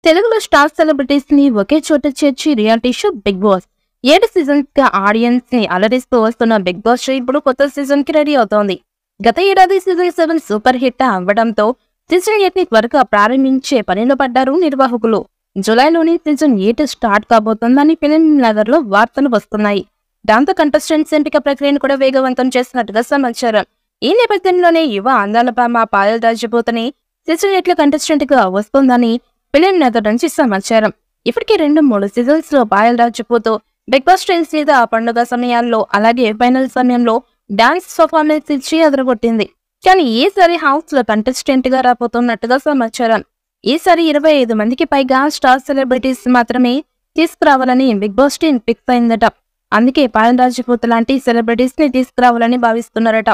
తెలుగులో star celebrities ని ఒకే చోట చేర్చి reality show Bigg Boss 7 seasons గా ఆడియన్స్ ని అలరిస్తూ వస్తున్న బిగ్ బాస్ షో ఇప్పుడు కొత్త సీజన్ కి రెడీ అవుతోంది. గత ఏడాది సీజన్ 7 సూపర్ హిట్ అవ్వడంతో సీజన్ 8 ని త్వరగా ప్రారంభించే పనిలో పడ్డారు నిర్వాహకులు. జూలైలోని సీజన్ 8 స్టార్ట్ కాబోతోందని ఫిలిం నగర్ లో వార్తలు వస్తున్నాయి. దాంతో కంటెస్టెంట్స్ ఎంపిక ప్రక్రియను కూడా వేగవంతం చేసినట్టుగా సమాచారం. ఈ నేపథ్యంలోనే యువ అందాల భామ పాయల్ రాజపూతని సీజన్ 8 లో కంటెస్టెంట్ గా వస్తోందని ఫిలిం నగర్ నుంచి సమాచారం. ఇప్పటికే 2-3 సీజన్స్ లో పాయల్ రాజపూత్ బిగ్ బాస్ ట్రైన్స్ మీద పండుగ సమయాల్లో అలాగే ఫైనల్ సమయంలో డాన్స్ పర్ఫార్మెన్స్ ఇచ్చి అదరగొట్టింది. కానీ ఈసారి హౌస్ లో కంటెస్టెంట్ గా రాబోతున్నట్టుగా సమాచారం. ఈసారి 25 మందికి పైగా స్టార్ సెలబ్రిటీస్ మాత్రమే తీసుకురావాలని బిగ్ బాస్ టీం ఫిక్స్ అయిందట. అందుకే పాయల్ రాజపూత్ లాంటి సెలబ్రిటీస్ ని తీసుకురావాలని భావిస్తున్నారట.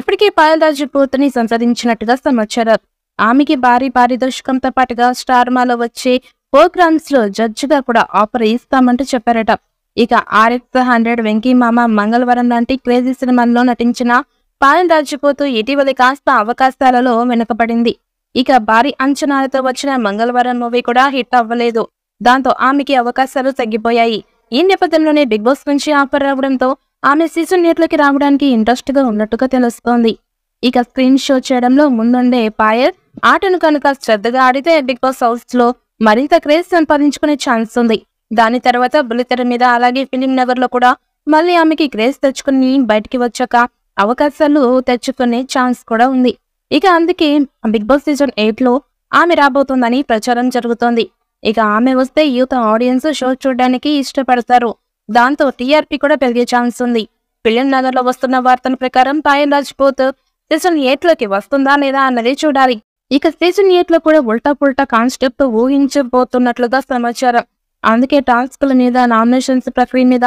ఇప్పటికే పాయల్ రాజపూత్ ని సంప్రదించినట్టుగా సమాచారం. ఆమెకి భారీ పారితోషికంతో పాటుగా స్టార్ మాలో వచ్చే ప్రోగ్రామ్స్ లో జడ్జిగా కూడా ఆఫర్ ఇస్తామంటూ చెప్పారట. ఇక RX100 వెంకీ మామ మంగళవారం లాంటి క్రేజీ సినిమాల్లో నటించిన పాయల్ రాజపూత్ ఇటీవలి కాస్త అవకాశాలలో వెనుకబడింది. ఇక భారీ అంచనాలతో వచ్చిన మంగళవారం మూవీ కూడా హిట్ అవ్వలేదు. దాంతో ఆమెకి అవకాశాలు తగ్గిపోయాయి. ఈ నేపథ్యంలోనే బిగ్ బాస్ నుంచి ఆఫర్ రావడంతో ఆమె సీజన్ 8 రావడానికి ఇంట్రెస్ట్ గా ఉన్నట్టుగా తెలుస్తోంది. ఇక స్క్రీన్ షో చేయడంలో ముందుండే పాయల్ ఆటను కనుక శ్రద్ధగా ఆడితే బిగ్ బాస్ హౌస్ లో మరింత క్రేజ్ సంపాదించుకునే ఛాన్స్ ఉంది. దాని తర్వాత బుల్లితెర మీద అలాగే ఫిలిం నగర్ లో కూడా మళ్ళీ ఆమెకి క్రేజ్ తెచ్చుకుని బయటికి వచ్చాక అవకాశాలు తెచ్చుకునే ఛాన్స్ కూడా ఉంది. ఇక అందుకే బిగ్ బాస్ సీజన్ 8 లో ఆమె రాబోతోందని ప్రచారం జరుగుతోంది. ఇక ఆమె వస్తే యూత్ ఆడియన్స్ షో చూడడానికి ఇష్టపడతారు. దాంతో టీఆర్పీ కూడా పెరిగే ఛాన్స్ ఉంది. ఫిలిం నగర్ లో వస్తున్న వార్తల ప్రకారం పాయల్ రాజ్పూత్ సీజన్ 8 లోకి వస్తుందా లేదా అన్నది చూడాలి. ఇక సీజన్ 8 లో కూడా ఉల్టా పుల్టా కాన్సెప్ట్ ఊహించబోతున్నట్లుగా సమాచారం. అందుకే టాస్క్ల మీద నామినేషన్స్ ప్రక్రియ మీద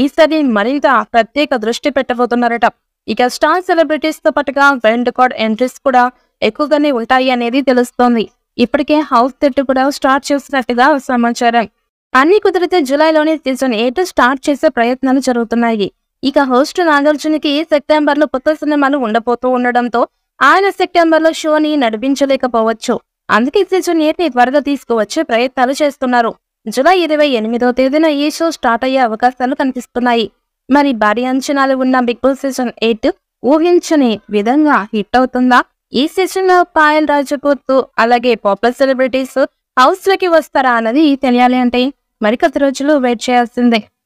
ఈసారి మరింత ప్రత్యేక దృష్టి పెట్టబోతున్నారట. ఇక స్టార్ సెలబ్రిటీస్ తో పాటుగా వైల్డ్ కార్డ్ ఎంట్రీస్ కూడా ఎక్కువగానే ఉంటాయి అనేది తెలుస్తోంది. ఇప్పటికే హౌస్ సెట్ కూడా స్టార్ట్ చేసినట్టుగా సమాచారం. అన్ని కుదిరితే జూలైలోనే సీజన్ 8 స్టార్ట్ చేసే ప్రయత్నాలు జరుగుతున్నాయి. ఇక హోస్ట్ నాగార్జునకి సెప్టెంబర్ లో కొత్త సినిమాలు ఉండబోతూ ఉండడంతో ఆయన సెప్టెంబర్ లో షోని నడిపించలేకపోవచ్చు. అందుకే సీజన్ 8 ని త్వరగా తీసుకువచ్చే ప్రయత్నాలు చేస్తున్నారు. జూలై 28వ తేదీన ఈ షో స్టార్ట్ అయ్యే అవకాశాలు కనిపిస్తున్నాయి. మరి భారీ అంచనాలు ఉన్న బిగ్ బాస్ సీజన్ 8 ఊహించని విధంగా హిట్ అవుతుందా? ఈ సీజన్ లో పాయల్ రాజపూత్ అలాగే పాపులర్ సెలబ్రిటీస్ హౌస్ లోకి వస్తారా అన్నది తెలియాలి అంటే మరికొద్ది రోజులు వెయిట్ చేయాల్సిందే.